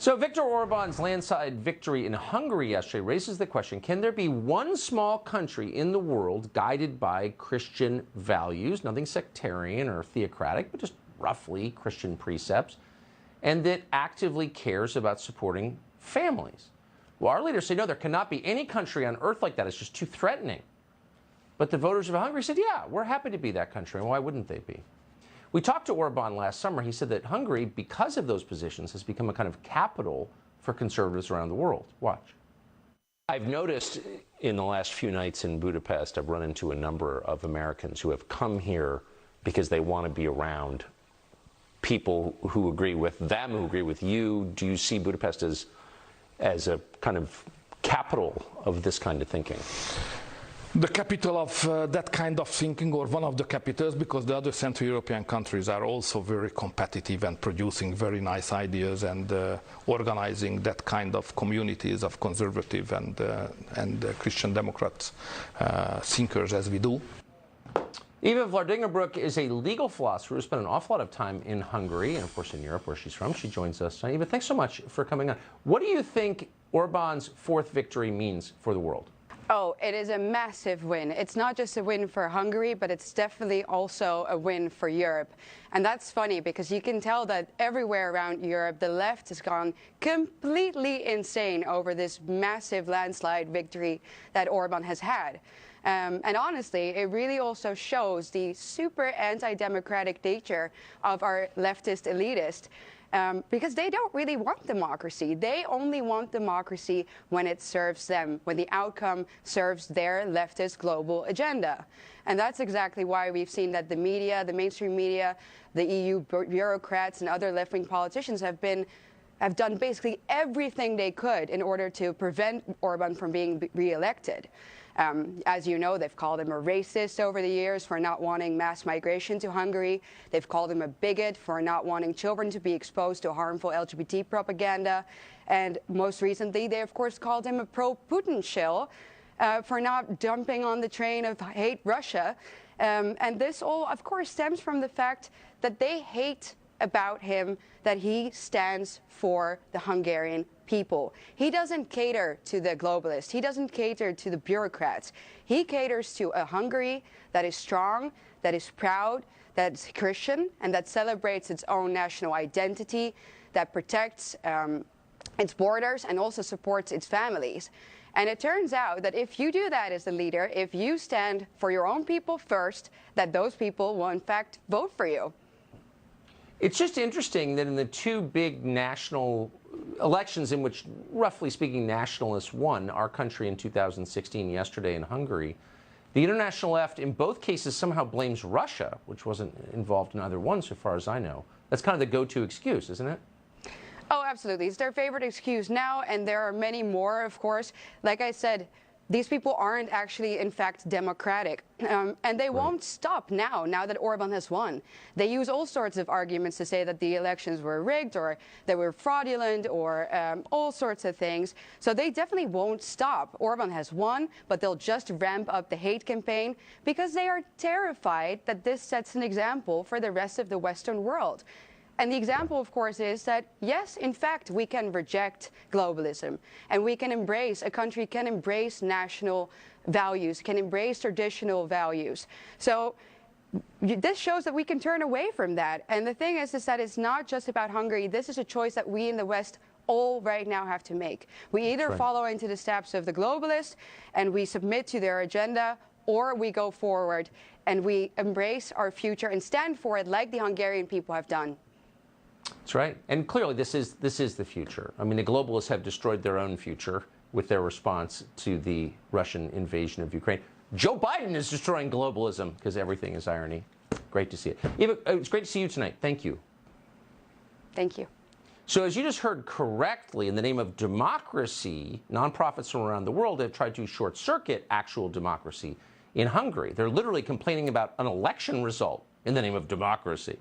So Viktor Orbán's landslide victory in Hungary yesterday raises the question, can there be one small country in the world guided by Christian values, nothing sectarian or theocratic, but just roughly Christian precepts, and that actively cares about supporting families? Well, our leaders say, no, there cannot be any country on earth like that. It's just too threatening. But the voters of Hungary said, yeah, we're happy to be that country, and why wouldn't they be? We talked to Orbán last summer. He said that Hungary, because of those positions, has become a kind of capital for conservatives around the world. Watch. I've noticed in the last few nights in Budapest, I've run into a number of Americans who have come here because they want to be around people who agree with them, who agree with you. Do you see Budapest as a kind of capital of this kind of thinking? The capital of that kind of thinking, or one of the capitals, because the other Central European countries are also very competitive and producing very nice ideas and organizing that kind of communities of conservative and Christian Democrats thinkers as we do. Eva Vlaardingerbroek is a legal philosopher who spent an awful lot of time in Hungary and, of course, in Europe, where she's from. She joins us tonight. Eva, thanks so much for coming on. What do you think Orbán's fourth victory means for the world? Oh, it is a massive win. It's not just a win for Hungary, but it's definitely also a win for Europe. And that's funny because you can tell that everywhere around Europe, the left has gone completely insane over this massive landslide victory that Orbán has had. And honestly, it really also shows the super anti-democratic nature of our leftist elitists. Because they don't really want democracy. They only want democracy when it serves them, when the outcome serves their leftist global agenda. And that's exactly why we've seen that the media, the mainstream media, the EU bureaucrats and other left-wing politicians have done basically everything they could in order to prevent Orbán from being re-elected. As you know, they've called him a racist over the years for not wanting mass migration to Hungary. They've called him a bigot for not wanting children to be exposed to harmful LGBT propaganda. And most recently, they, of course, called him a pro-Putin shill for not jumping on the train of hate Russia. And this all, of course, stems from the fact that they hate about him that he stands for the Hungarian people. He doesn't cater to the globalists. He doesn't cater to the bureaucrats. He caters to a Hungary that is strong, that is proud, that's Christian, and that celebrates its own national identity, that protects its borders and also supports its families. And it turns out that if you do that as a leader, if you stand for your own people first, that those people will in fact vote for you. It's just interesting that in the two big national elections in which, roughly speaking, nationalists won, our country in 2016, yesterday in Hungary, the international left in both cases somehow blames Russia, which wasn't involved in either one so far as I know. That's kind of the go-to excuse, isn't it? Oh, absolutely. It's their favorite excuse now, and there are many more, of course. Like I said, these people aren't actually, in fact, democratic. And they won't stop now that Orbán has won. They use all sorts of arguments to say that the elections were rigged or they were fraudulent or all sorts of things. So they definitely won't stop. Orbán has won, but they'll just ramp up the hate campaign because they are terrified that this sets an example for the rest of the Western world. And the example, of course, is that, yes, in fact, we can reject globalism and we can embrace, a country can embrace national values, can embrace traditional values. So this shows that we can turn away from that. And the thing is that it's not just about Hungary. This is a choice that we in the West all right now have to make. We either follow into the steps of the globalists and we submit to their agenda, or we go forward and we embrace our future and stand for it like the Hungarian people have done. That's right. And clearly this is the future. I mean, the globalists have destroyed their own future with their response to the Russian invasion of Ukraine. Joe Biden is destroying globalism because everything is irony. Great to see it. Eva, it's great to see you tonight. Thank you. Thank you. So as you just heard correctly, in the name of democracy, nonprofits from around the world have tried to short-circuit actual democracy in Hungary. They're literally complaining about an election result in the name of democracy.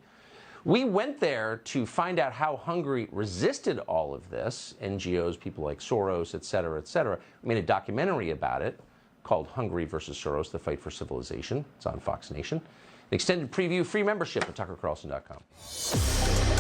We went there to find out how Hungary resisted all of this. NGOs, people like Soros, et cetera, et cetera. We made a documentary about it called Hungary versus Soros, The Fight for Civilization. It's on Fox Nation. An extended preview, free membership at tuckercarlson.com.